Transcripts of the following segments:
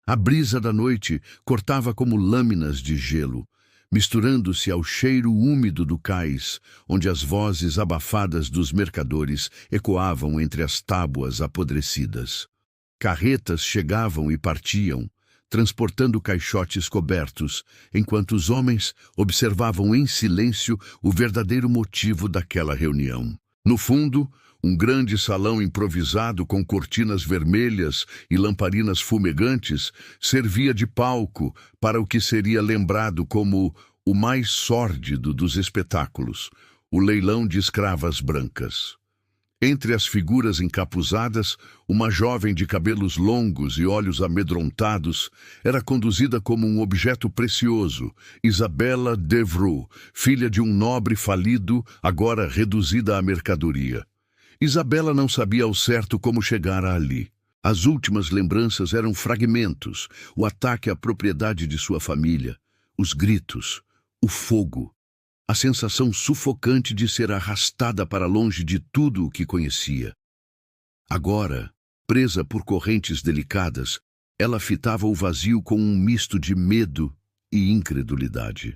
A brisa da noite cortava como lâminas de gelo, misturando-se ao cheiro úmido do cais, onde as vozes abafadas dos mercadores ecoavam entre as tábuas apodrecidas. Carretas chegavam e partiam, transportando caixotes cobertos, enquanto os homens observavam em silêncio o verdadeiro motivo daquela reunião. No fundo, um grande salão improvisado com cortinas vermelhas e lamparinas fumegantes servia de palco para o que seria lembrado como o mais sórdido dos espetáculos, o leilão de escravas brancas. Entre as figuras encapuzadas, uma jovem de cabelos longos e olhos amedrontados era conduzida como um objeto precioso, Isabella Devereux, filha de um nobre falido, agora reduzida à mercadoria. Isabella não sabia ao certo como chegar ali. As últimas lembranças eram fragmentos, o ataque à propriedade de sua família, os gritos, o fogo. A sensação sufocante de ser arrastada para longe de tudo o que conhecia. Agora, presa por correntes delicadas, ela fitava o vazio com um misto de medo e incredulidade.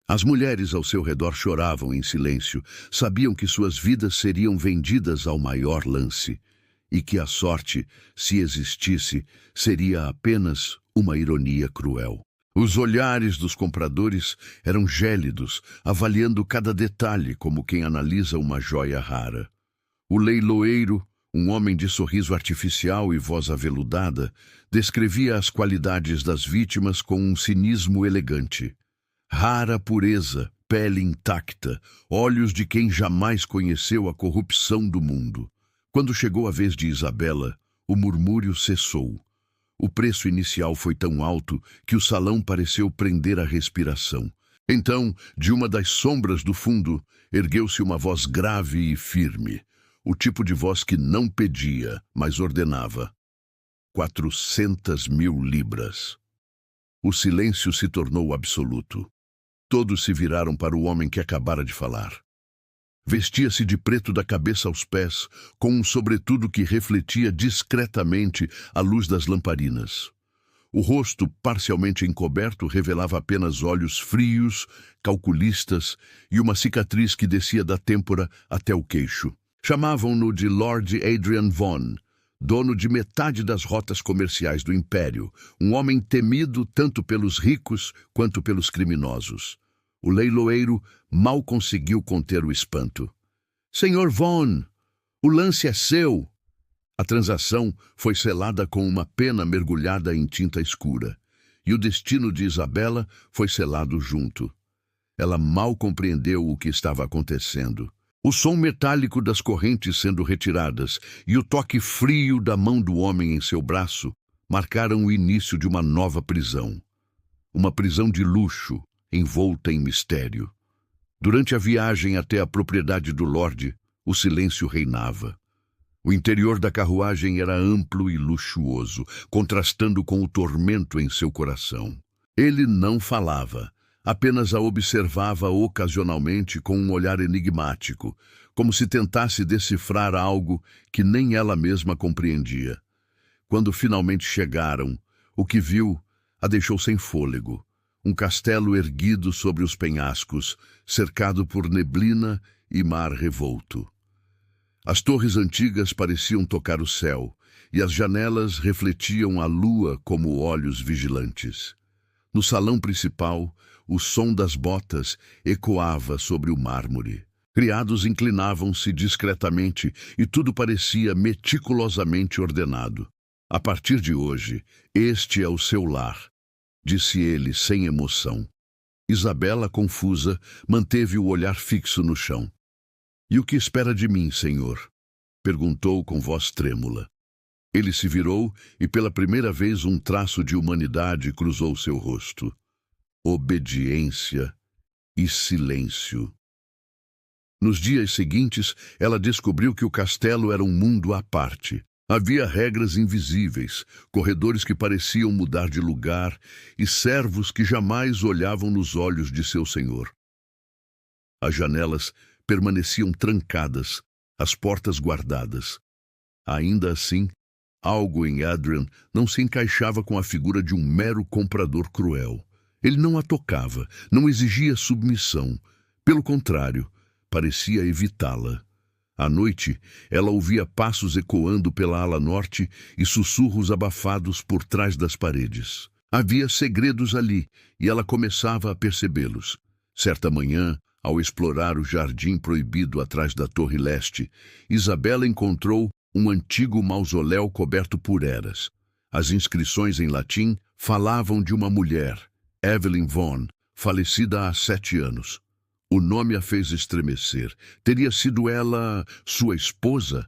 As mulheres ao seu redor choravam em silêncio, sabiam que suas vidas seriam vendidas ao maior lance, e que a sorte, se existisse, seria apenas uma ironia cruel. Os olhares dos compradores eram gélidos, avaliando cada detalhe como quem analisa uma joia rara. O leiloeiro, um homem de sorriso artificial e voz aveludada, descrevia as qualidades das vítimas com um cinismo elegante. Rara pureza, pele intacta, olhos de quem jamais conheceu a corrupção do mundo. Quando chegou a vez de Isabella, o murmúrio cessou. O preço inicial foi tão alto que o salão pareceu prender a respiração. Então, de uma das sombras do fundo, ergueu-se uma voz grave e firme. O tipo de voz que não pedia, mas ordenava. 400.000 libras. O silêncio se tornou absoluto. Todos se viraram para o homem que acabara de falar. Vestia-se de preto da cabeça aos pés, com um sobretudo que refletia discretamente a luz das lamparinas. O rosto, parcialmente encoberto, revelava apenas olhos frios, calculistas e uma cicatriz que descia da têmpora até o queixo. Chamavam-no de Lord Adrian Vaughan, dono de metade das rotas comerciais do Império, um homem temido tanto pelos ricos quanto pelos criminosos. O leiloeiro mal conseguiu conter o espanto. "Senhor Vaughan, o lance é seu!" A transação foi selada com uma pena mergulhada em tinta escura, e o destino de Isabella foi selado junto. Ela mal compreendeu o que estava acontecendo. O som metálico das correntes sendo retiradas e o toque frio da mão do homem em seu braço marcaram o início de uma nova prisão. Uma prisão de luxo, envolta em mistério. Durante a viagem até a propriedade do Lorde, o silêncio reinava. O interior da carruagem era amplo e luxuoso, contrastando com o tormento em seu coração. Ele não falava, apenas a observava ocasionalmente com um olhar enigmático, como se tentasse decifrar algo que nem ela mesma compreendia. Quando finalmente chegaram, o que viu a deixou sem fôlego. Um castelo erguido sobre os penhascos, cercado por neblina e mar revolto. As torres antigas pareciam tocar o céu, e as janelas refletiam a lua como olhos vigilantes. No salão principal, o som das botas ecoava sobre o mármore. Criados inclinavam-se discretamente e tudo parecia meticulosamente ordenado. "A partir de hoje, este é o seu lar", disse ele sem emoção. Isabella, confusa, manteve o olhar fixo no chão. "E o que espera de mim, senhor?" perguntou com voz trêmula. Ele se virou e pela primeira vez um traço de humanidade cruzou seu rosto. Obediência e silêncio. Nos dias seguintes, ela descobriu que o castelo era um mundo à parte. Havia regras invisíveis, corredores que pareciam mudar de lugar e servos que jamais olhavam nos olhos de seu senhor. As janelas permaneciam trancadas, as portas guardadas. Ainda assim, Algo em Adrian não se encaixava com a figura de um mero comprador cruel. Ele não a tocava, não exigia submissão. Pelo contrário, parecia evitá-la. À noite, ela ouvia passos ecoando pela ala norte e sussurros abafados por trás das paredes. Havia segredos ali, e ela começava a percebê-los. Certa manhã, ao explorar o jardim proibido atrás da Torre Leste, Isabela encontrou um antigo mausoléu coberto por eras. As inscrições em latim falavam de uma mulher, Evelyn Vaughan, falecida há 7 anos. O nome a fez estremecer. Teria sido ela sua esposa?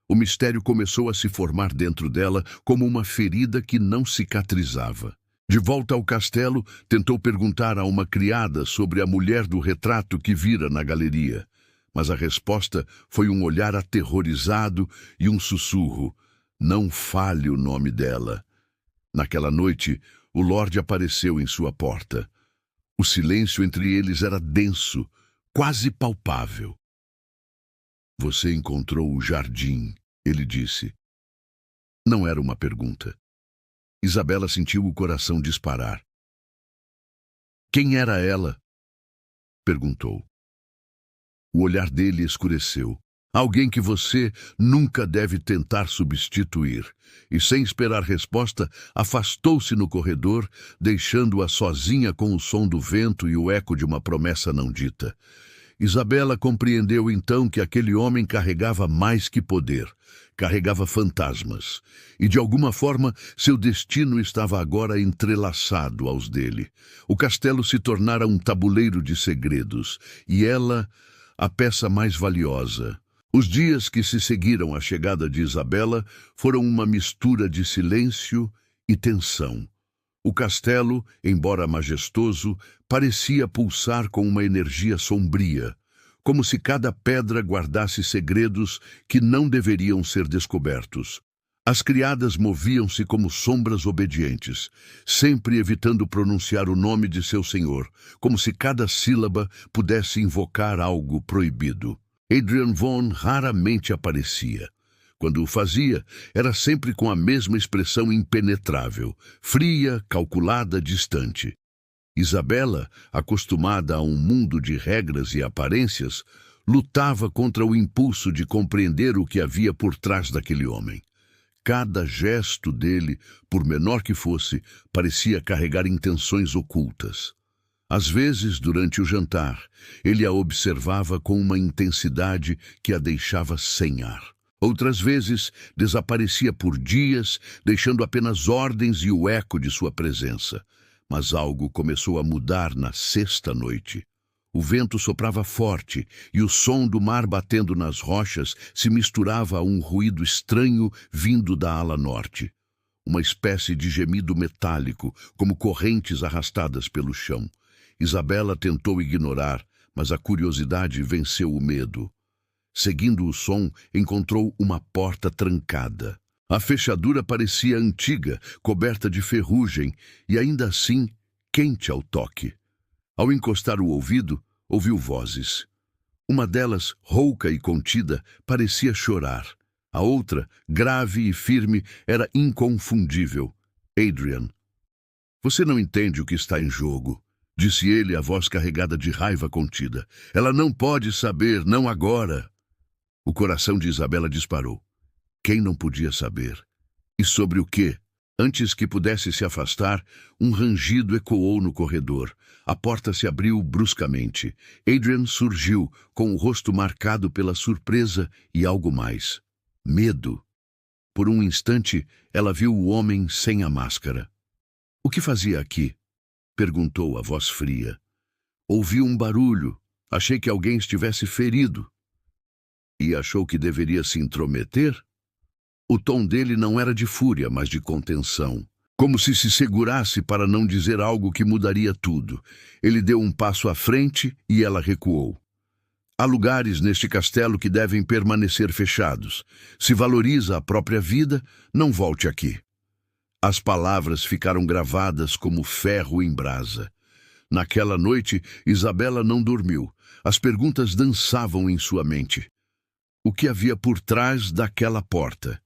O mistério começou a se formar dentro dela como uma ferida que não cicatrizava. De volta ao castelo, tentou perguntar a uma criada sobre a mulher do retrato que vira na galeria. Mas a resposta foi um olhar aterrorizado e um sussurro. Não fale o nome dela. Naquela noite, o Lorde apareceu em sua porta. O silêncio entre eles era denso, quase palpável. Você encontrou o jardim, ele disse. Não era uma pergunta. Isabela sentiu o coração disparar. Quem era ela? Perguntou. O olhar dele escureceu. Alguém que você nunca deve tentar substituir. E sem esperar resposta, afastou-se no corredor, deixando-a sozinha com o som do vento e o eco de uma promessa não dita. Isabela compreendeu então que aquele homem carregava mais que poder. Carregava fantasmas. E de alguma forma, seu destino estava agora entrelaçado aos dele. O castelo se tornara um tabuleiro de segredos. E ela, a peça mais valiosa. Os dias que se seguiram à chegada de Isabela foram uma mistura de silêncio e tensão. O castelo, embora majestoso, parecia pulsar com uma energia sombria, como se cada pedra guardasse segredos que não deveriam ser descobertos. As criadas moviam-se como sombras obedientes, sempre evitando pronunciar o nome de seu senhor, como se cada sílaba pudesse invocar algo proibido. Adrian Vaughan raramente aparecia. Quando o fazia, era sempre com a mesma expressão impenetrável, fria, calculada, distante. Isabela, acostumada a um mundo de regras e aparências, lutava contra o impulso de compreender o que havia por trás daquele homem. Cada gesto dele, por menor que fosse, parecia carregar intenções ocultas. Às vezes, durante o jantar, ele a observava com uma intensidade que a deixava sem ar. Outras vezes, desaparecia por dias, deixando apenas ordens e o eco de sua presença. Mas algo começou a mudar na 6ª noite. O vento soprava forte e o som do mar batendo nas rochas se misturava a um ruído estranho vindo da ala norte. Uma espécie de gemido metálico, como correntes arrastadas pelo chão. Isabela tentou ignorar, mas a curiosidade venceu o medo. Seguindo o som, encontrou uma porta trancada. A fechadura parecia antiga, coberta de ferrugem, e ainda assim quente ao toque. Ao encostar o ouvido, ouviu vozes. Uma delas, rouca e contida, parecia chorar. A outra, grave e firme, era inconfundível. Adrian. Você não entende o que está em jogo, disse ele, a voz carregada de raiva contida. Ela não pode saber, não agora. O coração de Isabela disparou. Quem não podia saber? E sobre o quê? Antes que pudesse se afastar, um rangido ecoou no corredor. A porta se abriu bruscamente. Adrian surgiu, com o rosto marcado pela surpresa e algo mais. Medo. Por um instante, ela viu o homem sem a máscara. O que fazia aqui? Perguntou a voz fria. Ouvi um barulho. Achei que alguém estivesse ferido. E achou que deveria se intrometer? O tom dele não era de fúria, mas de contenção. Como se segurasse para não dizer algo que mudaria tudo. Ele deu um passo à frente e ela recuou. Há lugares neste castelo que devem permanecer fechados. Se valoriza a própria vida, não volte aqui. As palavras ficaram gravadas como ferro em brasa. Naquela noite, Isabela não dormiu. As perguntas dançavam em sua mente. O que havia por trás daquela porta?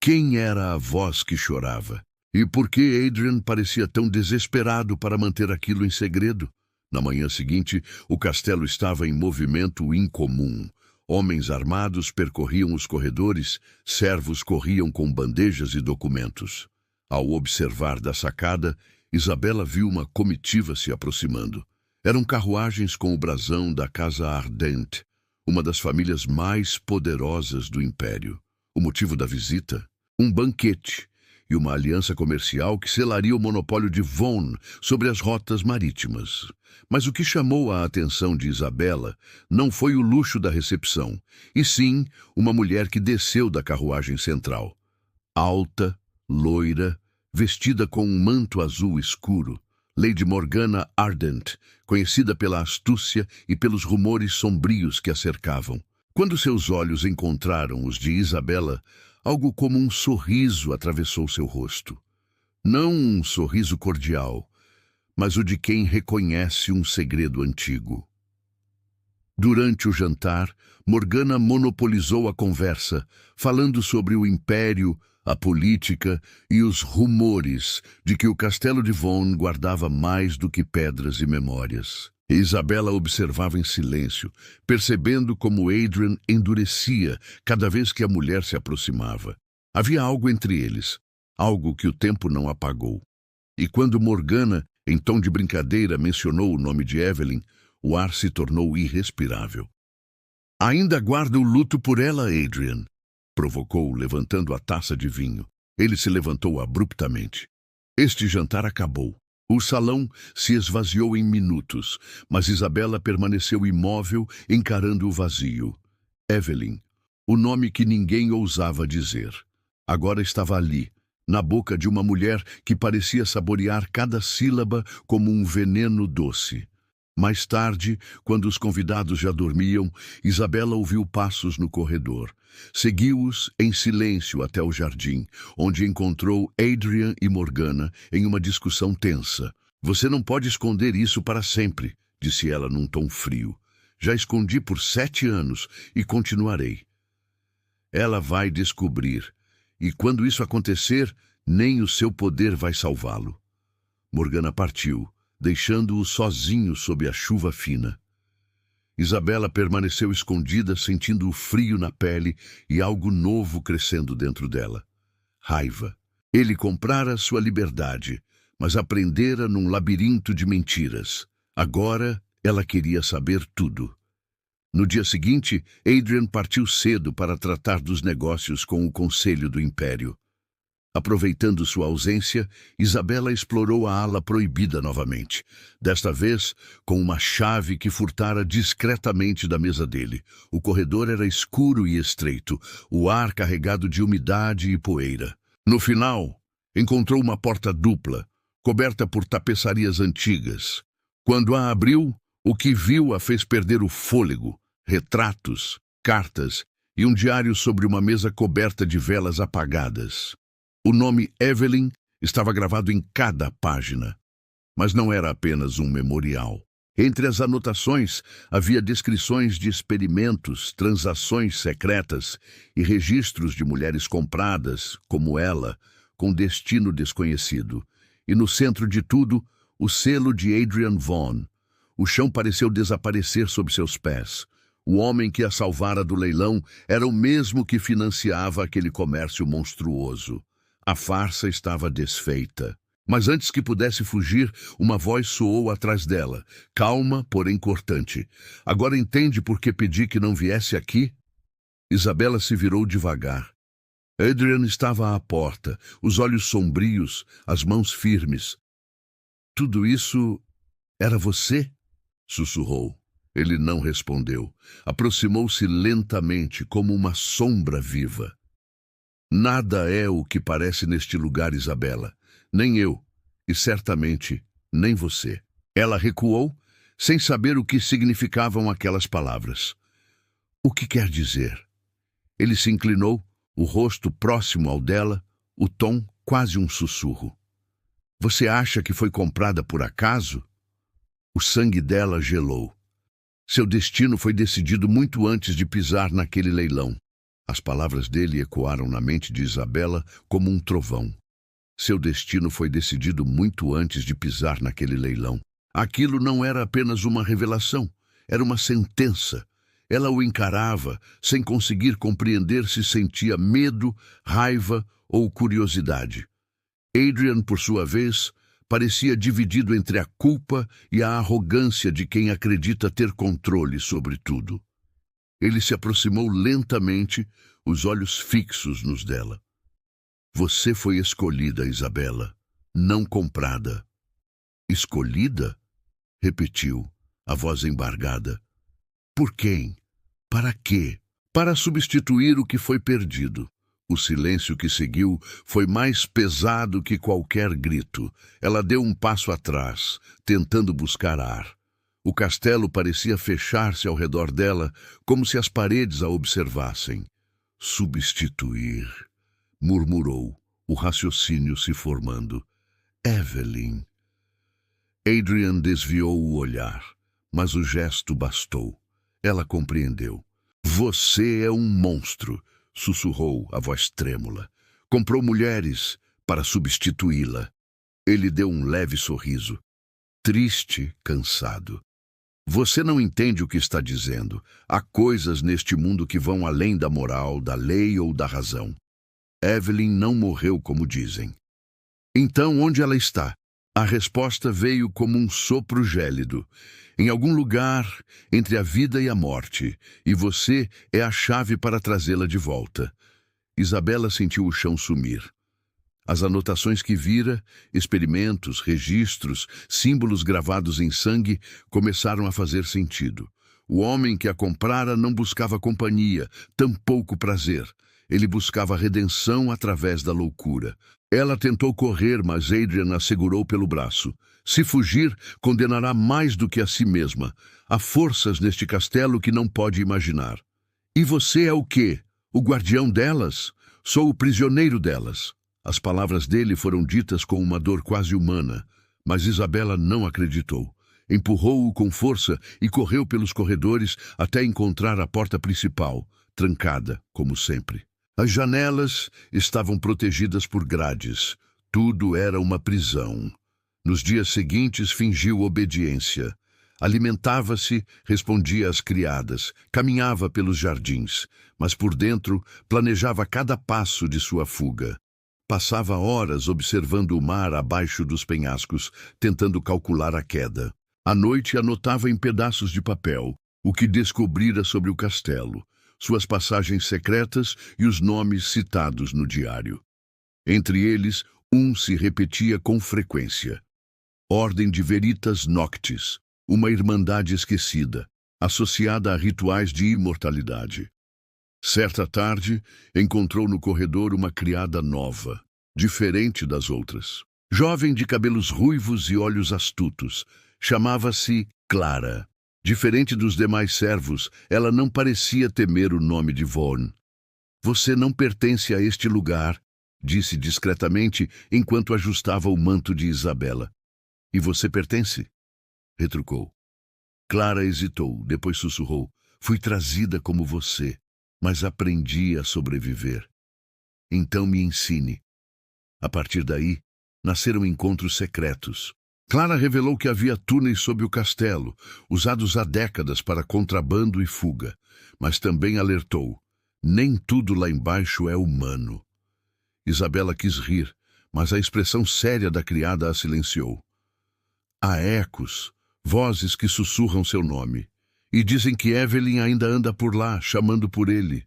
Quem era a voz que chorava? E por que Adrian parecia tão desesperado para manter aquilo em segredo? Na manhã seguinte, o castelo estava em movimento incomum. Homens armados percorriam os corredores, servos corriam com bandejas e documentos. Ao observar da sacada, Isabela viu uma comitiva se aproximando. Eram carruagens com o brasão da Casa Ardente, uma das famílias mais poderosas do Império. O motivo da visita? Um banquete e uma aliança comercial que selaria o monopólio de Vaughan sobre as rotas marítimas. Mas o que chamou a atenção de Isabela não foi o luxo da recepção, e sim uma mulher que desceu da carruagem central. Alta, loira, vestida com um manto azul escuro, Lady Morgana Ardent, conhecida pela astúcia e pelos rumores sombrios que a cercavam. Quando seus olhos encontraram os de Isabela, algo como um sorriso atravessou seu rosto. Não um sorriso cordial, mas o de quem reconhece um segredo antigo. Durante o jantar, Morgana monopolizou a conversa, falando sobre o império, a política e os rumores de que o castelo de Vaughan guardava mais do que pedras e memórias. Isabela observava em silêncio, percebendo como Adrian endurecia cada vez que a mulher se aproximava. Havia algo entre eles, algo que o tempo não apagou. E quando Morgana, em tom de brincadeira, mencionou o nome de Evelyn, o ar se tornou irrespirável. "Ainda guarda o luto por ela, Adrian?" provocou, levantando a taça de vinho. Ele se levantou abruptamente. Este jantar acabou. O salão se esvaziou em minutos, mas Isabela permaneceu imóvel, encarando o vazio. Evelyn, o nome que ninguém ousava dizer, agora estava ali, na boca de uma mulher que parecia saborear cada sílaba como um veneno doce. Mais tarde, quando os convidados já dormiam, Isabela ouviu passos no corredor. Seguiu-os em silêncio até o jardim, onde encontrou Adrian e Morgana em uma discussão tensa. "Você não pode esconder isso para sempre", disse ela num tom frio. "Já escondi por 7 anos e continuarei." "Ela vai descobrir, e quando isso acontecer, nem o seu poder vai salvá-lo." Morgana partiu, deixando-o sozinho sob a chuva fina. Isabela permaneceu escondida, sentindo o frio na pele e algo novo crescendo dentro dela. Raiva. Ele comprara sua liberdade, mas aprendera num labirinto de mentiras. Agora ela queria saber tudo. No dia seguinte, Adrian partiu cedo para tratar dos negócios com o Conselho do Império. Aproveitando sua ausência, Isabela explorou a ala proibida novamente, desta vez com uma chave que furtara discretamente da mesa dele. O corredor era escuro e estreito, o ar carregado de umidade e poeira. No final, encontrou uma porta dupla, coberta por tapeçarias antigas. Quando a abriu, o que viu a fez perder o fôlego. Retratos, cartas e um diário sobre uma mesa coberta de velas apagadas. O nome Evelyn estava gravado em cada página, mas não era apenas um memorial. Entre as anotações havia descrições de experimentos, transações secretas e registros de mulheres compradas, como ela, com destino desconhecido. E no centro de tudo, o selo de Adrian Vaughan. O chão pareceu desaparecer sob seus pés. O homem que a salvara do leilão era o mesmo que financiava aquele comércio monstruoso. A farsa estava desfeita. Mas antes que pudesse fugir, uma voz soou atrás dela, calma, porém cortante. "Agora entende por que pedi que não viesse aqui?" Isabela se virou devagar. Adrian estava à porta, os olhos sombrios, as mãos firmes. "Tudo isso era você?" sussurrou. Ele não respondeu. Aproximou-se lentamente, como uma sombra viva. "Nada é o que parece neste lugar, Isabela. Nem eu, e certamente nem você." Ela recuou, sem saber o que significavam aquelas palavras. "O que quer dizer?" Ele se inclinou, o rosto próximo ao dela, o tom quase um sussurro. "Você acha que foi comprada por acaso?" O sangue dela gelou. Seu destino foi decidido muito antes de pisar naquele leilão. As palavras dele ecoaram na mente de Isabela como um trovão. Seu destino foi decidido muito antes de pisar naquele leilão. Aquilo não era apenas uma revelação, era uma sentença. Ela o encarava, sem conseguir compreender se sentia medo, raiva ou curiosidade. Adrian, por sua vez, parecia dividido entre a culpa e a arrogância de quem acredita ter controle sobre tudo. Ele se aproximou lentamente, os olhos fixos nos dela. Você foi escolhida, Isabela, não comprada. Escolhida? Repetiu, a voz embargada. Por quem? Para quê? Para substituir o que foi perdido. O silêncio que seguiu foi mais pesado que qualquer grito. Ela deu um passo atrás, tentando buscar ar. O castelo parecia fechar-se ao redor dela, como se as paredes a observassem. Substituir, murmurou, o raciocínio se formando. Evelyn. Adrian desviou o olhar, mas o gesto bastou. Ela compreendeu. Você é um monstro, sussurrou a voz trêmula. Comprou mulheres para substituí-la. Ele deu um leve sorriso. Triste, cansado. Você não entende o que está dizendo. Há coisas neste mundo que vão além da moral, da lei ou da razão. Evelyn não morreu como dizem. Então, onde ela está? A resposta veio como um sopro gélido. Em algum lugar entre a vida e a morte, e você é a chave para trazê-la de volta. Isabela sentiu o chão sumir. As anotações que vira, experimentos, registros, símbolos gravados em sangue, começaram a fazer sentido. O homem que a comprara não buscava companhia, tampouco prazer. Ele buscava redenção através da loucura. Ela tentou correr, mas Adrian a segurou pelo braço. Se fugir, condenará mais do que a si mesma. Há forças neste castelo que não pode imaginar. E você é o quê? O guardião delas? Sou o prisioneiro delas. As palavras dele foram ditas com uma dor quase humana, mas Isabela não acreditou. Empurrou-o com força e correu pelos corredores até encontrar a porta principal, trancada, como sempre. As janelas estavam protegidas por grades. Tudo era uma prisão. Nos dias seguintes fingiu obediência. Alimentava-se, respondia às criadas, caminhava pelos jardins, mas por dentro planejava cada passo de sua fuga. Passava horas observando o mar abaixo dos penhascos, tentando calcular a queda. À noite anotava em pedaços de papel o que descobrira sobre o castelo, suas passagens secretas e os nomes citados no diário. Entre eles, um se repetia com frequência. Ordem de Veritas Noctis, uma irmandade esquecida, associada a rituais de imortalidade. Certa tarde, encontrou no corredor uma criada nova, diferente das outras. Jovem de cabelos ruivos e olhos astutos, chamava-se Clara. Diferente dos demais servos, ela não parecia temer o nome de Vaughn. Você não pertence a este lugar, disse discretamente enquanto ajustava o manto de Isabela. E você pertence? Retrucou. Clara hesitou, depois sussurrou. Fui trazida como você, mas aprendi a sobreviver. Então me ensine. A partir daí, nasceram encontros secretos. Clara revelou que havia túneis sob o castelo, usados há décadas para contrabando e fuga, mas também alertou: nem tudo lá embaixo é humano. Isabela quis rir, mas a expressão séria da criada a silenciou. Há ecos, vozes que sussurram seu nome, e dizem que Evelyn ainda anda por lá, chamando por ele.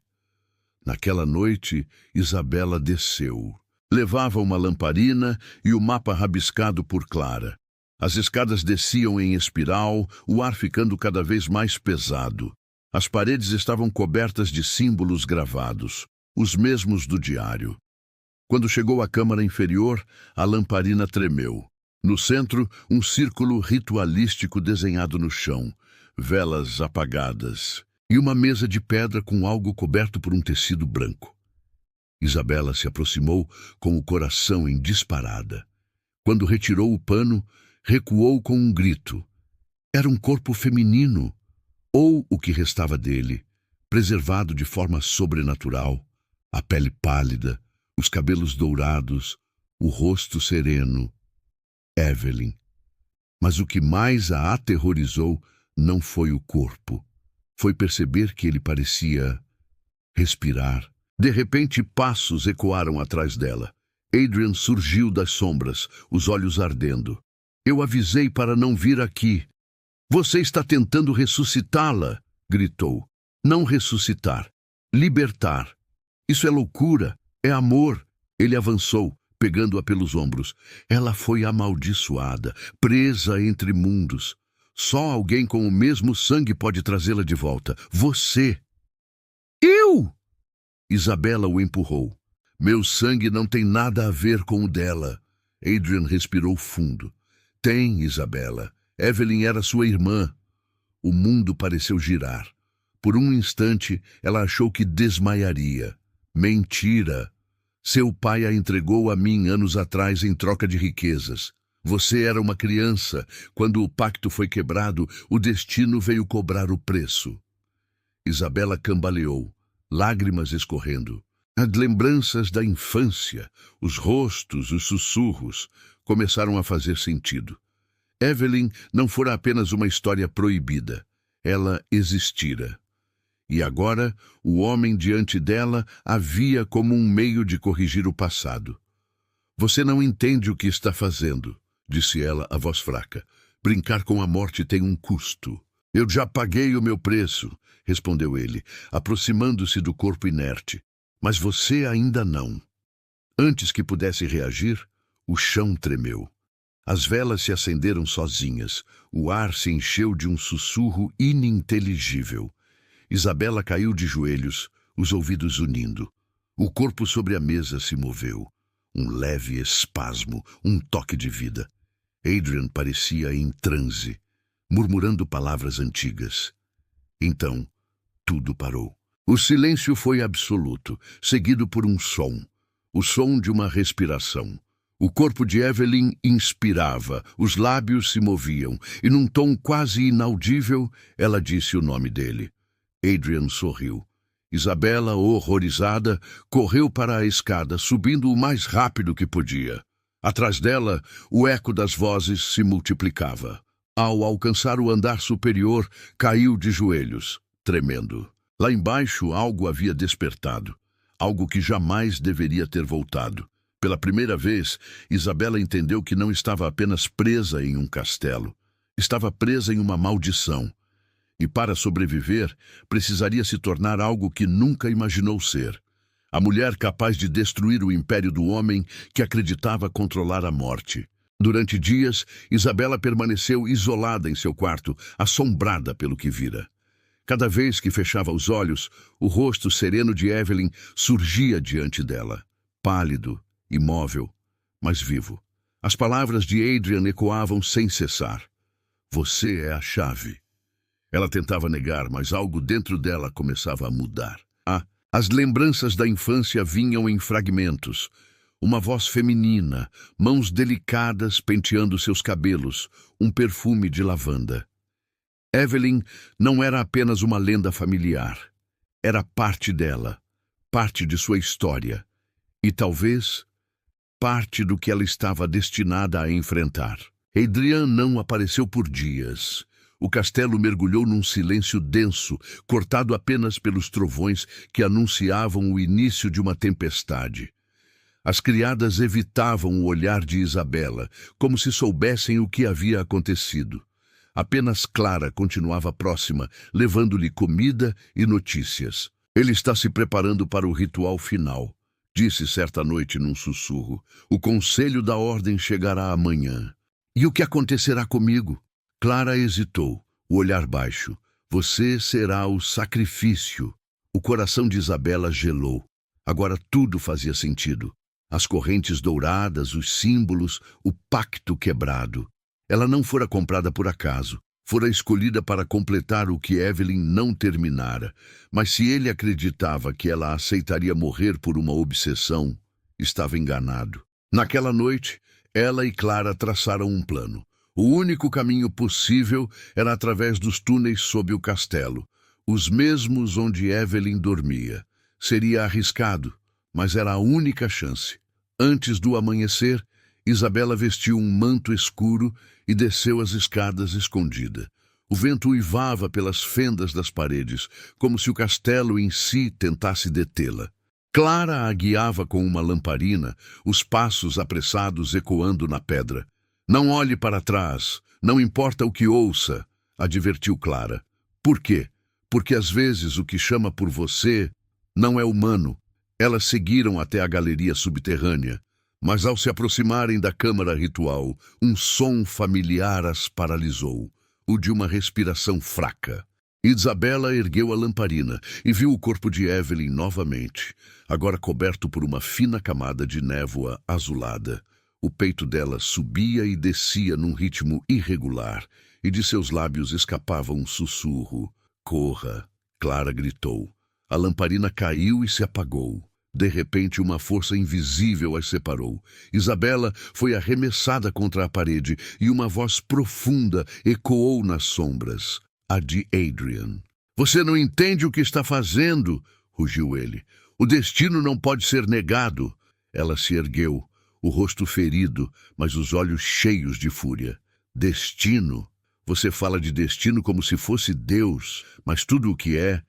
Naquela noite, Isabela desceu. Levava uma lamparina e o mapa rabiscado por Clara. As escadas desciam em espiral, o ar ficando cada vez mais pesado. As paredes estavam cobertas de símbolos gravados, os mesmos do diário. Quando chegou à câmara inferior, a lamparina tremeu. No centro, um círculo ritualístico desenhado no chão, velas apagadas, e uma mesa de pedra com algo coberto por um tecido branco. Isabela se aproximou com o coração em disparada. Quando retirou o pano, recuou com um grito. Era um corpo feminino, ou o que restava dele, preservado de forma sobrenatural, a pele pálida, os cabelos dourados, o rosto sereno. Evelyn. Mas o que mais a aterrorizou não foi o corpo. Foi perceber que ele parecia respirar. De repente, passos ecoaram atrás dela. Adrian surgiu das sombras, os olhos ardendo. Eu avisei para não vir aqui. Você está tentando ressuscitá-la, gritou. Não ressuscitar. Libertar. Isso é loucura. É amor. Ele avançou, pegando-a pelos ombros. Ela foi amaldiçoada, presa entre mundos. Só alguém com o mesmo sangue pode trazê-la de volta. Você. Eu! Isabela o empurrou. Meu sangue não tem nada a ver com o dela. Adrian respirou fundo. Tem, Isabela. Evelyn era sua irmã. O mundo pareceu girar. Por um instante, ela achou que desmaiaria. Mentira! Seu pai a entregou a mim anos atrás em troca de riquezas. Você era uma criança. Quando o pacto foi quebrado, o destino veio cobrar o preço. Isabela cambaleou, lágrimas escorrendo. As lembranças da infância, os rostos, os sussurros, começaram a fazer sentido. Evelyn não fora apenas uma história proibida. Ela existira. E agora, o homem diante dela a via como um meio de corrigir o passado. Você não entende o que está fazendo, disse ela, a voz fraca. Brincar com a morte tem um custo. Eu já paguei o meu preço, respondeu ele, aproximando-se do corpo inerte. Mas você ainda não. Antes que pudesse reagir, o chão tremeu. As velas se acenderam sozinhas. O ar se encheu de um sussurro ininteligível. Isabela caiu de joelhos, os ouvidos unindo. O corpo sobre a mesa se moveu. Um leve espasmo, um toque de vida. Adrian parecia em transe, murmurando palavras antigas. Então, tudo parou. O silêncio foi absoluto, seguido por um som. O som de uma respiração. O corpo de Evelyn inspirava, os lábios se moviam, e num tom quase inaudível, ela disse o nome dele. Adrian sorriu. Isabela, horrorizada, correu para a escada, subindo o mais rápido que podia. Atrás dela, o eco das vozes se multiplicava. Ao alcançar o andar superior, caiu de joelhos, tremendo. Lá embaixo, algo havia despertado. Algo que jamais deveria ter voltado. Pela primeira vez, Isabela entendeu que não estava apenas presa em um castelo. Estava presa em uma maldição. E para sobreviver, precisaria se tornar algo que nunca imaginou ser. A mulher capaz de destruir o império do homem que acreditava controlar a morte. Durante dias, Isabela permaneceu isolada em seu quarto, assombrada pelo que vira. Cada vez que fechava os olhos, o rosto sereno de Evelyn surgia diante dela, pálido, imóvel, mas vivo. As palavras de Adrian ecoavam sem cessar. Você é a chave. Ela tentava negar, mas algo dentro dela começava a mudar. As lembranças da infância vinham em fragmentos. Uma voz feminina, mãos delicadas penteando seus cabelos, um perfume de lavanda. Evelyn não era apenas uma lenda familiar. Era parte dela, parte de sua história. E talvez parte do que ela estava destinada a enfrentar. Adrian não apareceu por dias. O castelo mergulhou num silêncio denso, cortado apenas pelos trovões que anunciavam o início de uma tempestade. As criadas evitavam o olhar de Isabela, como se soubessem o que havia acontecido. Apenas Clara continuava próxima, levando-lhe comida e notícias. Ele está se preparando para o ritual final, disse certa noite num sussurro. O conselho da ordem chegará amanhã. E o que acontecerá comigo? Clara hesitou, o olhar baixo. Você será o sacrifício. O coração de Isabela gelou. Agora tudo fazia sentido. As correntes douradas, os símbolos, o pacto quebrado. Ela não fora comprada por acaso. Fora escolhida para completar o que Evelyn não terminara. Mas se ele acreditava que ela aceitaria morrer por uma obsessão, estava enganado. Naquela noite, ela e Clara traçaram um plano. O único caminho possível era através dos túneis sob o castelo. os mesmos onde Evelyn dormia. Seria arriscado, mas era a única chance. Antes do amanhecer, Isabela vestiu um manto escuro e desceu as escadas escondida. O vento uivava pelas fendas das paredes, como se o castelo em si tentasse detê-la. Clara a guiava com uma lamparina, os passos apressados ecoando na pedra. Não olhe para trás, não importa o que ouça, advertiu Clara. Por quê? Porque às vezes o que chama por você não é humano. Elas seguiram até a galeria subterrânea, mas ao se aproximarem da câmara ritual, um som familiar as paralisou, o de uma respiração fraca. Isabela ergueu a lamparina e viu o corpo de Evelyn novamente, agora coberto por uma fina camada de névoa azulada. O peito dela subia e descia num ritmo irregular, e de seus lábios escapava um sussurro. Corra! Clara gritou. A lamparina caiu e se apagou. De repente, uma força invisível as separou. Isabela foi arremessada contra a parede e uma voz profunda ecoou nas sombras. A de Adrian. Você não entende o que está fazendo, rugiu ele. O destino não pode ser negado. Ela se ergueu, o rosto ferido, mas os olhos cheios de fúria. Destino? Você fala de destino como se fosse Deus, mas tudo o que é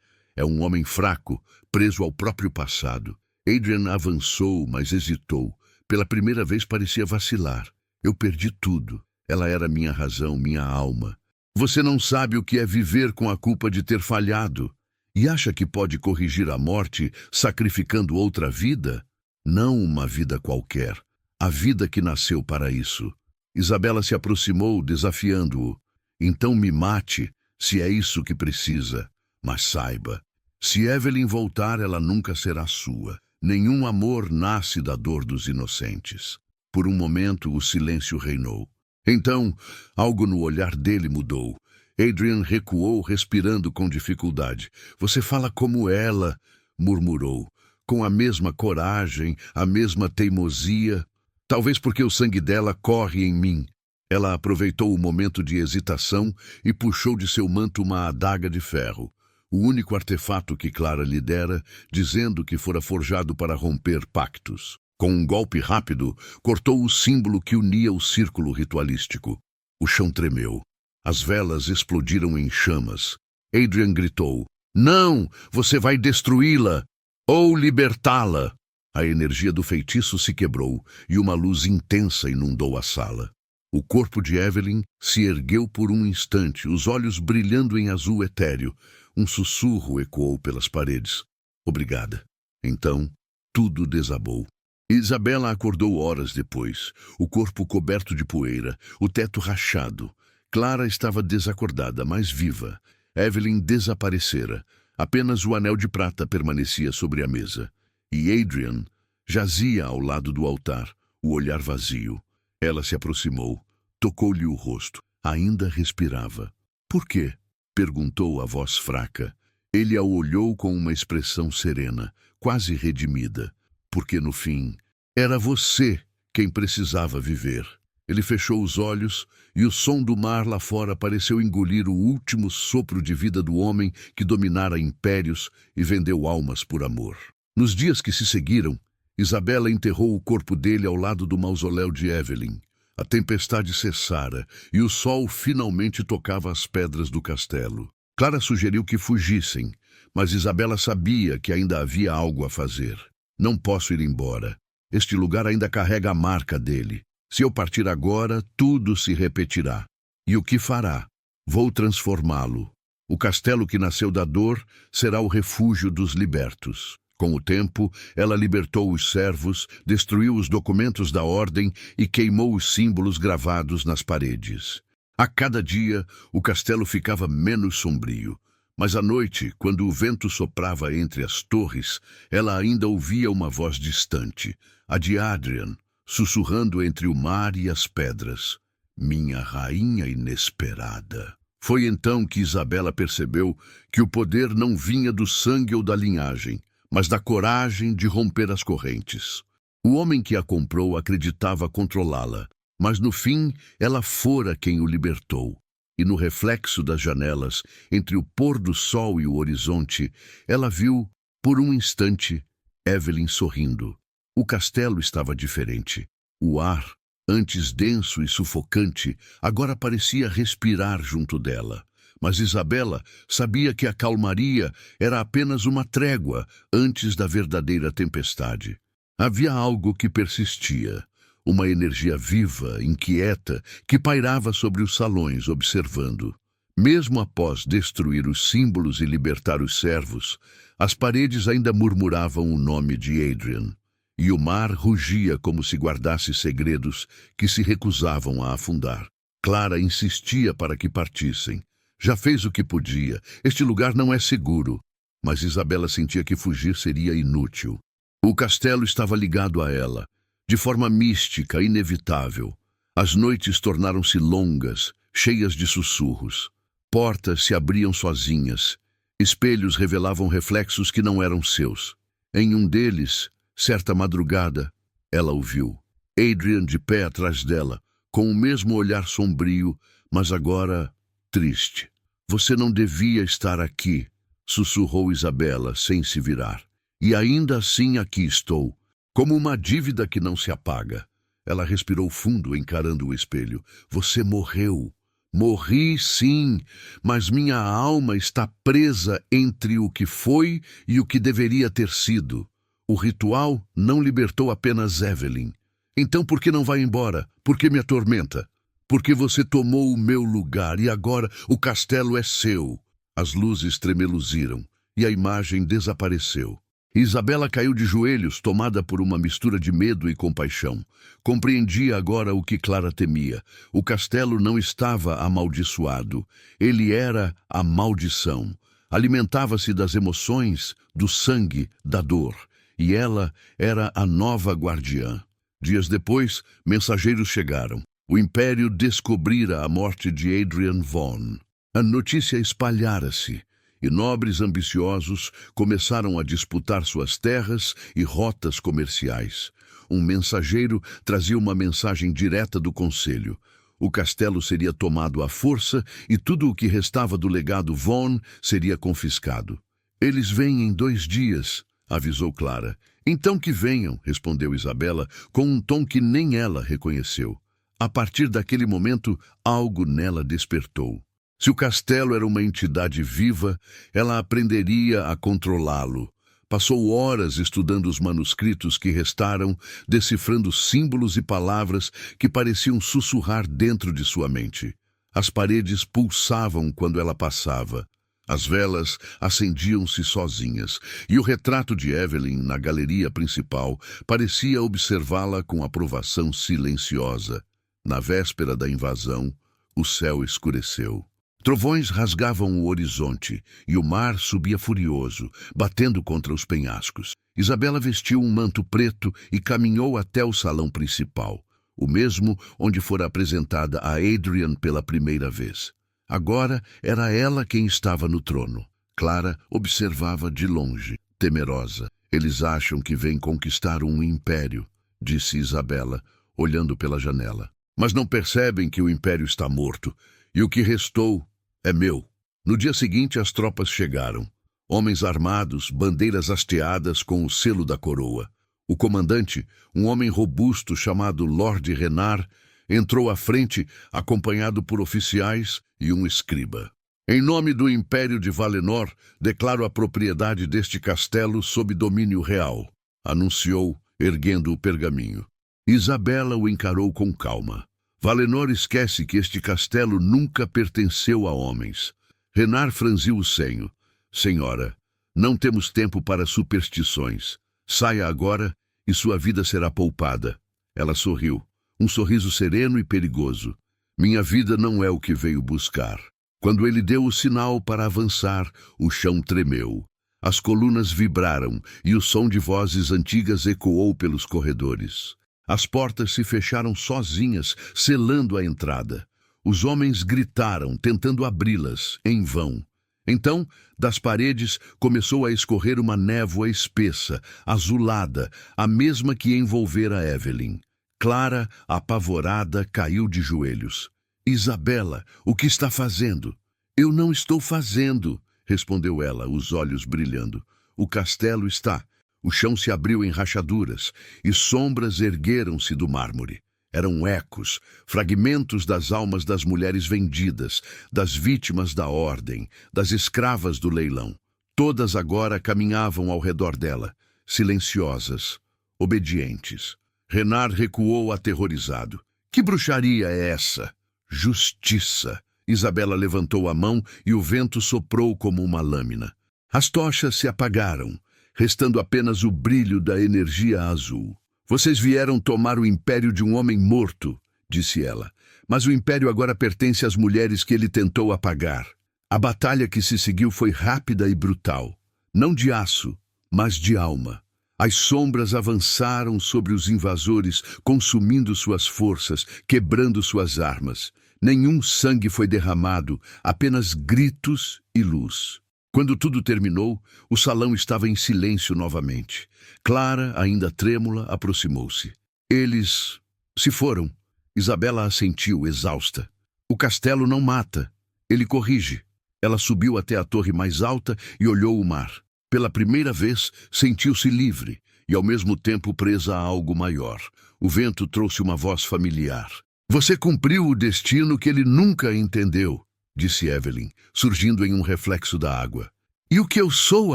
um homem fraco, preso ao próprio passado. Adrian avançou, mas hesitou. Pela primeira vez parecia vacilar. Eu perdi tudo. Ela era minha razão, minha alma. Você não sabe o que é viver com a culpa de ter falhado. E acha que pode corrigir a morte sacrificando outra vida? Não uma vida qualquer. A vida que nasceu para isso. Isabela se aproximou, desafiando-o. Então me mate, se é isso que precisa. Mas saiba, se Evelyn voltar, ela nunca será sua. Nenhum amor nasce da dor dos inocentes. Por um momento, o silêncio reinou. Então, algo no olhar dele mudou. Adrian recuou, respirando com dificuldade. Você fala como ela, murmurou, com a mesma coragem, a mesma teimosia. Talvez porque o sangue dela corre em mim. Ela aproveitou o momento de hesitação e puxou de seu manto uma adaga de ferro. O único artefato que Clara lhe dera, dizendo que fora forjado para romper pactos. Com um golpe rápido, cortou o símbolo que unia o círculo ritualístico. O chão tremeu. As velas explodiram em chamas. Adrian gritou, não, você vai destruí-la ou libertá-la. A energia do feitiço se quebrou e uma luz intensa inundou a sala. O corpo de Evelyn se ergueu por um instante, os olhos brilhando em azul etéreo. Um sussurro ecoou pelas paredes. Obrigada. Então, tudo desabou. Isabela acordou horas depois, o corpo coberto de poeira, o teto rachado. Clara estava desacordada, mas viva. Evelyn desaparecera. Apenas o anel de prata permanecia sobre a mesa. E Adrian jazia ao lado do altar, o olhar vazio. Ela se aproximou, tocou-lhe o rosto. Ainda respirava. Por quê? Perguntou a voz fraca. Ele a olhou com uma expressão serena, quase redimida. Porque, no fim, era você quem precisava viver. Ele fechou os olhos e o som do mar lá fora pareceu engolir o último sopro de vida do homem que dominara impérios e vendeu almas por amor. Nos dias que se seguiram, Isabela enterrou o corpo dele ao lado do mausoléu de Evelyn. A tempestade cessara e o sol finalmente tocava as pedras do castelo. Clara sugeriu que fugissem, mas Isabela sabia que ainda havia algo a fazer. Não posso ir embora. Este lugar ainda carrega a marca dele. Se eu partir agora, tudo se repetirá. E o que fará? Vou transformá-lo. O castelo que nasceu da dor será o refúgio dos libertos. Com o tempo, ela libertou os servos, destruiu os documentos da ordem e queimou os símbolos gravados nas paredes. A cada dia, o castelo ficava menos sombrio. Mas à noite, quando o vento soprava entre as torres, ela ainda ouvia uma voz distante, a de Adrian, sussurrando entre o mar e as pedras. Minha rainha inesperada. Foi então que Isabela percebeu que o poder não vinha do sangue ou da linhagem, mas da coragem de romper as correntes. O homem que a comprou acreditava controlá-la, mas no fim ela fora quem o libertou. e no reflexo das janelas, entre o pôr do sol e o horizonte, ela viu, por um instante, Evelyn sorrindo. O castelo estava diferente. O ar, antes denso e sufocante, agora parecia respirar junto dela. Mas Isabela sabia que a calmaria era apenas uma trégua antes da verdadeira tempestade. Havia algo que persistia, uma energia viva, inquieta, que pairava sobre os salões, observando. Mesmo após destruir os símbolos e libertar os servos, as paredes ainda murmuravam o nome de Adrian. E o mar rugia como se guardasse segredos que se recusavam a afundar. Clara insistia para que partissem. Já fez o que podia. Este lugar não é seguro. Mas Isabela sentia que fugir seria inútil. O castelo estava ligado a ela, de forma mística, inevitável. As noites tornaram-se longas, cheias de sussurros. Portas se abriam sozinhas. Espelhos revelavam reflexos que não eram seus. Em um deles, certa madrugada, ela o viu. Adrian de pé atrás dela, com o mesmo olhar sombrio, mas agora triste. Você não devia estar aqui, sussurrou Isabela, sem se virar. E ainda assim aqui estou, como uma dívida que não se apaga. Ela respirou fundo, encarando o espelho. Você morreu. Morri, sim, mas minha alma está presa entre o que foi e o que deveria ter sido. O ritual não libertou apenas Evelyn. Então por que não vai embora? Por que me atormenta? Porque você tomou o meu lugar e agora o castelo é seu. As luzes tremeluziram e a imagem desapareceu. Isabela caiu de joelhos, tomada por uma mistura de medo e compaixão. Compreendia agora o que Clara temia. O castelo não estava amaldiçoado. Ele era a maldição. Alimentava-se das emoções, do sangue, da dor. E ela era a nova guardiã. Dias depois, mensageiros chegaram. O Império descobrira a morte de Adrian Vaughn. A notícia espalhara-se. E nobres ambiciosos começaram a disputar suas terras e rotas comerciais. Um mensageiro trazia uma mensagem direta do conselho. O castelo seria tomado à força e tudo o que restava do legado Vaughn seria confiscado. Eles vêm em 2 dias, avisou Clara. Então que venham, respondeu Isabela, com um tom que nem ela reconheceu. A partir daquele momento, algo nela despertou. Se o castelo era uma entidade viva, ela aprenderia a controlá-lo. Passou horas estudando os manuscritos que restaram, decifrando símbolos e palavras que pareciam sussurrar dentro de sua mente. As paredes pulsavam quando ela passava. As velas acendiam-se sozinhas, e o retrato de Evelyn na galeria principal parecia observá-la com aprovação silenciosa. Na véspera da invasão, o céu escureceu. Trovões rasgavam o horizonte e o mar subia furioso, batendo contra os penhascos. Isabela vestiu um manto preto e caminhou até o salão principal, o mesmo onde fora apresentada a Adrian pela primeira vez. Agora era ela quem estava no trono. Clara observava de longe, temerosa. Eles acham que vêm conquistar um império, disse Isabela, olhando pela janela. Mas não percebem que o império está morto, e o que restou é meu. No dia seguinte, as tropas chegaram. Homens armados, bandeiras hasteadas com o selo da coroa. O comandante, um homem robusto chamado Lord Renard, entrou à frente, acompanhado por oficiais e um escriba. Em nome do Império de Valenor, declaro a propriedade deste castelo sob domínio real, anunciou, erguendo o pergaminho. Isabela o encarou com calma. Valenor esquece que este castelo nunca pertenceu a homens. Renard franziu o senho. Senhora, não temos tempo para superstições. Saia agora e sua vida será poupada. Ela sorriu, um sorriso sereno e perigoso. Minha vida não é o que veio buscar. Quando ele deu o sinal para avançar, o chão tremeu. As colunas vibraram e o som de vozes antigas ecoou pelos corredores. As portas se fecharam sozinhas, selando a entrada. Os homens gritaram, tentando abri-las, em vão. Então, das paredes, começou a escorrer uma névoa espessa, azulada, a mesma que envolvera Evelyn. Clara, apavorada, caiu de joelhos. Isabela, o que está fazendo? Eu não estou fazendo, respondeu ela, os olhos brilhando. O castelo está. O chão se abriu em rachaduras, e sombras ergueram-se do mármore. Eram ecos, fragmentos das almas das mulheres vendidas, das vítimas da ordem, das escravas do leilão. Todas agora caminhavam ao redor dela, silenciosas, obedientes. Renard recuou aterrorizado. Que bruxaria é essa? Justiça. Isabela levantou a mão e o vento soprou como uma lâmina. As tochas se apagaram, restando apenas o brilho da energia azul. Vocês vieram tomar o império de um homem morto, disse ela. Mas o império agora pertence às mulheres que ele tentou apagar. A batalha que se seguiu foi rápida e brutal. Não de aço, mas de alma. As sombras avançaram sobre os invasores, consumindo suas forças, quebrando suas armas. Nenhum sangue foi derramado, apenas gritos e luz. Quando tudo terminou, o salão estava em silêncio novamente. Clara, ainda trêmula, aproximou-se. Eles se foram. Isabela assentiu, exausta. O castelo não mata, ele corrige. Ela subiu até a torre mais alta e olhou o mar. Pela primeira vez, sentiu-se livre e, ao mesmo tempo, presa a algo maior. O vento trouxe uma voz familiar. Você cumpriu o destino que ele nunca entendeu, disse Evelyn, surgindo em um reflexo da água. E o que eu sou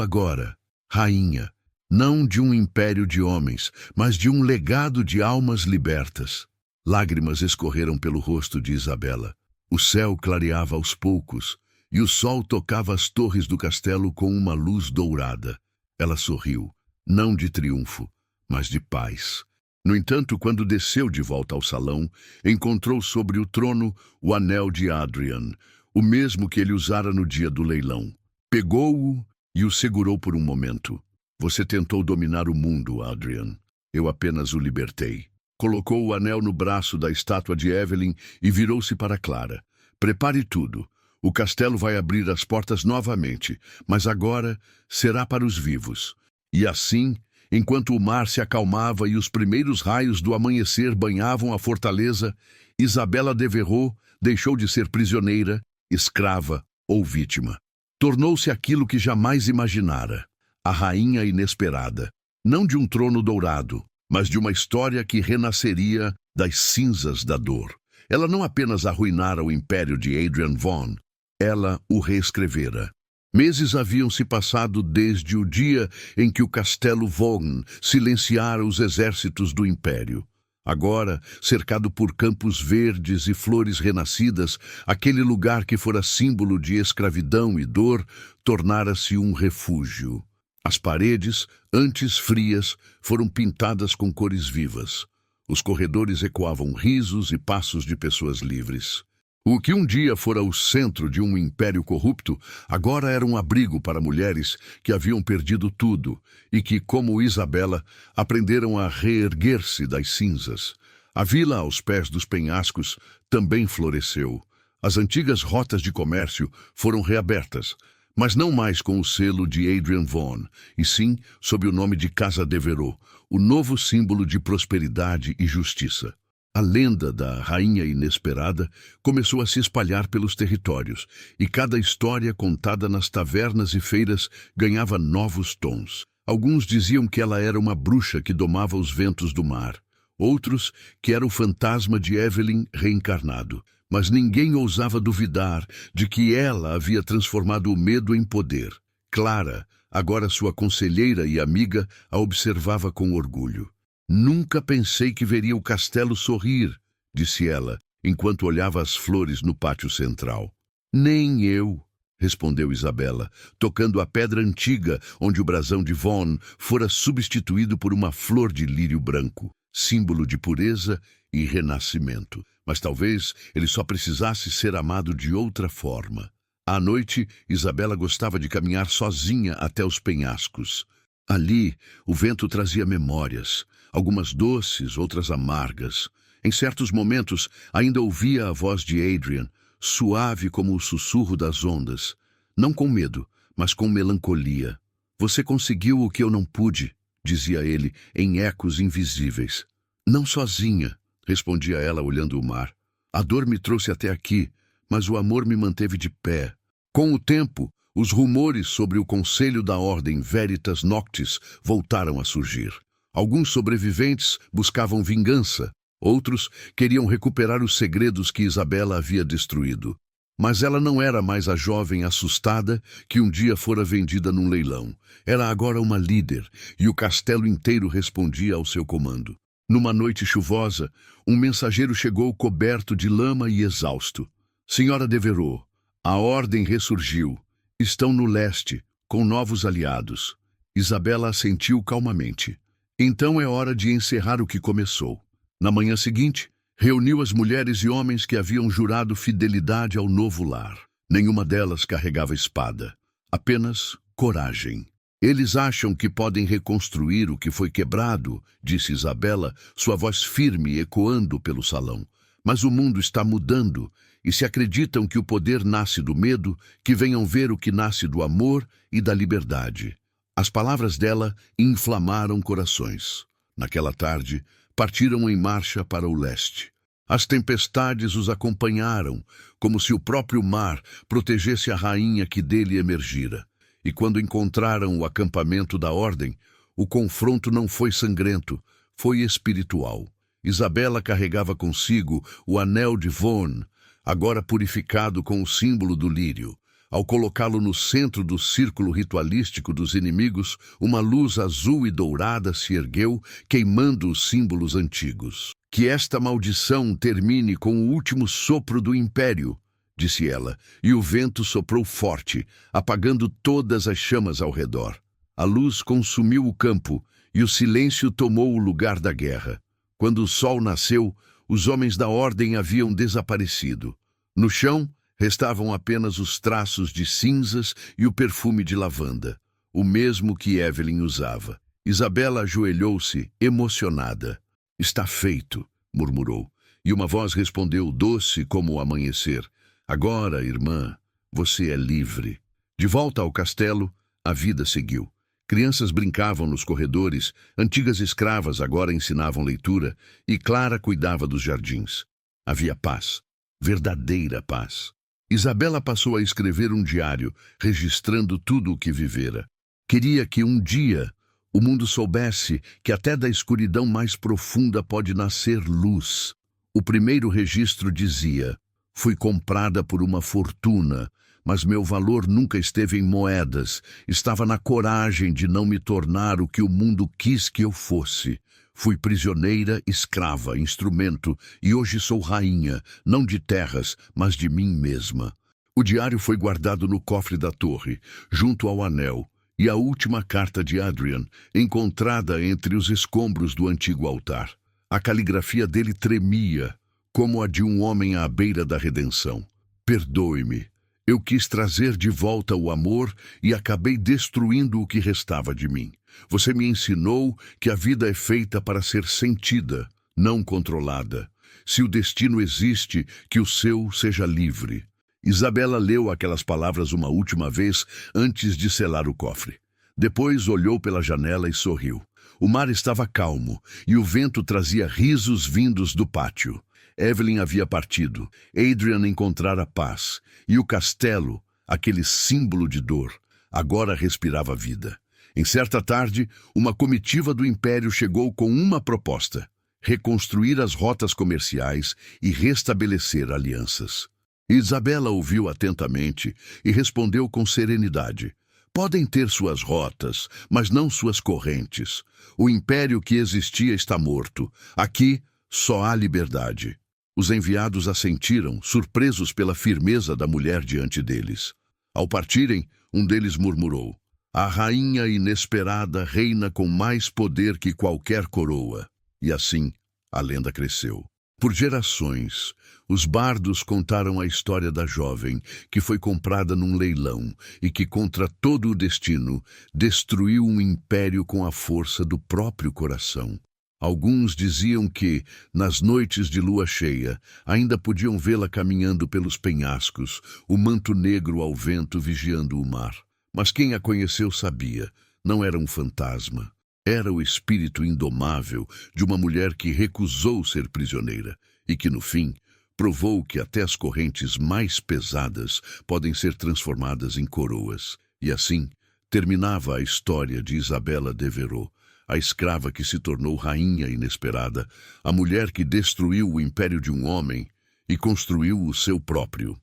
agora? Rainha, não de um império de homens, mas de um legado de almas libertas. Lágrimas escorreram pelo rosto de Isabela. O céu clareava aos poucos, e o sol tocava as torres do castelo com uma luz dourada. Ela sorriu, não de triunfo, mas de paz. No entanto, quando desceu de volta ao salão, encontrou sobre o trono o anel de Adrian, o mesmo que ele usara no dia do leilão. Pegou-o e o segurou por um momento. Você tentou dominar o mundo, Adrian. Eu apenas o libertei. Colocou o anel no braço da estátua de Evelyn e virou-se para Clara. Prepare tudo. O castelo vai abrir as portas novamente, mas agora será para os vivos. E assim, enquanto o mar se acalmava e os primeiros raios do amanhecer banhavam a fortaleza, Isabela de Verraux deixou de ser prisioneira, escrava ou vítima. Tornou-se aquilo que jamais imaginara, a rainha inesperada, não de um trono dourado, mas de uma história que renasceria das cinzas da dor. Ela não apenas arruinara o império de Adrian Vaughan, ela o reescrevera. Meses haviam se passado desde o dia em que o castelo Vaughan silenciara os exércitos do império. Agora, cercado por campos verdes e flores renascidas, aquele lugar que fora símbolo de escravidão e dor, tornara-se um refúgio. As paredes, antes frias, foram pintadas com cores vivas. Os corredores ecoavam risos e passos de pessoas livres. O que um dia fora o centro de um império corrupto, agora era um abrigo para mulheres que haviam perdido tudo e que, como Isabela, aprenderam a reerguer-se das cinzas. A vila aos pés dos penhascos também floresceu. As antigas rotas de comércio foram reabertas, mas não mais com o selo de Adrian Vaughan, e sim sob o nome de Casa de Verraux, o novo símbolo de prosperidade e justiça. A lenda da Rainha Inesperada começou a se espalhar pelos territórios, e cada história contada nas tavernas e feiras ganhava novos tons. Alguns diziam que ela era uma bruxa que domava os ventos do mar. Outros que era o fantasma de Evelyn reencarnado. Mas ninguém ousava duvidar de que ela havia transformado o medo em poder. Clara, agora sua conselheira e amiga, a observava com orgulho. Nunca pensei que veria o castelo sorrir, disse ela, enquanto olhava as flores no pátio central. Nem eu, respondeu Isabela, tocando a pedra antiga onde o brasão de Vaughan fora substituído por uma flor de lírio branco, símbolo de pureza e renascimento. Mas talvez ele só precisasse ser amado de outra forma. À noite, Isabela gostava de caminhar sozinha até os penhascos. Ali, o vento trazia memórias, algumas doces, outras amargas. Em certos momentos, ainda ouvia a voz de Adrian, suave como o sussurro das ondas. Não com medo, mas com melancolia. Você conseguiu o que eu não pude, dizia ele, em ecos invisíveis. Não sozinha, respondia ela olhando o mar. A dor me trouxe até aqui, mas o amor me manteve de pé. Com o tempo, os rumores sobre o Conselho da Ordem Veritas Noctis voltaram a surgir. Alguns sobreviventes buscavam vingança, outros queriam recuperar os segredos que Isabela havia destruído. Mas ela não era mais a jovem assustada que um dia fora vendida num leilão. Era agora uma líder, e o castelo inteiro respondia ao seu comando. Numa noite chuvosa, um mensageiro chegou coberto de lama e exausto. Senhora Devereux, a ordem ressurgiu. Estão no leste, com novos aliados. Isabela assentiu calmamente. Então é hora de encerrar o que começou. Na manhã seguinte, reuniu as mulheres e homens que haviam jurado fidelidade ao novo lar. Nenhuma delas carregava espada, apenas coragem. Eles acham que podem reconstruir o que foi quebrado, disse Isabela, sua voz firme ecoando pelo salão. Mas o mundo está mudando, e se acreditam que o poder nasce do medo, que venham ver o que nasce do amor e da liberdade. As palavras dela inflamaram corações. Naquela tarde, partiram em marcha para o leste. As tempestades os acompanharam, como se o próprio mar protegesse a rainha que dele emergira. E quando encontraram o acampamento da ordem, o confronto não foi sangrento, foi espiritual. Isabela carregava consigo o anel de Von, agora purificado com o símbolo do lírio. Ao colocá-lo no centro do círculo ritualístico dos inimigos, uma luz azul e dourada se ergueu, queimando os símbolos antigos. Que esta maldição termine com o último sopro do império, disse ela, e o vento soprou forte, apagando todas as chamas ao redor. A luz consumiu o campo, e o silêncio tomou o lugar da guerra. Quando o sol nasceu, os homens da ordem haviam desaparecido. No chão, restavam apenas os traços de cinzas e o perfume de lavanda, o mesmo que Evelyn usava. Isabela ajoelhou-se, emocionada. Está feito, murmurou, e uma voz respondeu doce como o amanhecer. Agora, irmã, você é livre. De volta ao castelo, a vida seguiu. Crianças brincavam nos corredores, antigas escravas agora ensinavam leitura, e Clara cuidava dos jardins. Havia paz, verdadeira paz. Isabela passou a escrever um diário, registrando tudo o que vivera. Queria que um dia o mundo soubesse que até da escuridão mais profunda pode nascer luz. O primeiro registro dizia: fui comprada por uma fortuna, mas meu valor nunca esteve em moedas, estava na coragem de não me tornar o que o mundo quis que eu fosse. Fui prisioneira, escrava, instrumento, e hoje sou rainha, não de terras, mas de mim mesma. O diário foi guardado no cofre da torre, junto ao anel, e a última carta de Adrian, encontrada entre os escombros do antigo altar. A caligrafia dele tremia, como a de um homem à beira da redenção. Perdoe-me. Eu quis trazer de volta o amor e acabei destruindo o que restava de mim. Você me ensinou que a vida é feita para ser sentida, não controlada. Se o destino existe, que o seu seja livre. Isabela leu aquelas palavras uma última vez antes de selar o cofre. Depois olhou pela janela e sorriu. O mar estava calmo e o vento trazia risos vindos do pátio. Evelyn havia partido, Adrian encontrara paz, e o castelo, aquele símbolo de dor, agora respirava vida. Em certa tarde, uma comitiva do Império chegou com uma proposta: reconstruir as rotas comerciais e restabelecer alianças. Isabela ouviu atentamente e respondeu com serenidade: podem ter suas rotas, mas não suas correntes. O império que existia está morto. Aqui só há liberdade. Os enviados assentiram, surpresos pela firmeza da mulher diante deles. Ao partirem, um deles murmurou: a rainha inesperada reina com mais poder que qualquer coroa. E assim, a lenda cresceu. Por gerações, os bardos contaram a história da jovem que foi comprada num leilão e que, contra todo o destino, destruiu um império com a força do próprio coração. Alguns diziam que, nas noites de lua cheia, ainda podiam vê-la caminhando pelos penhascos, o manto negro ao vento vigiando o mar. Mas quem a conheceu sabia, não era um fantasma. Era o espírito indomável de uma mulher que recusou ser prisioneira e que, no fim, provou que até as correntes mais pesadas podem ser transformadas em coroas. E assim, terminava a história de Isabela Devereux, a escrava que se tornou rainha inesperada, a mulher que destruiu o império de um homem e construiu o seu próprio.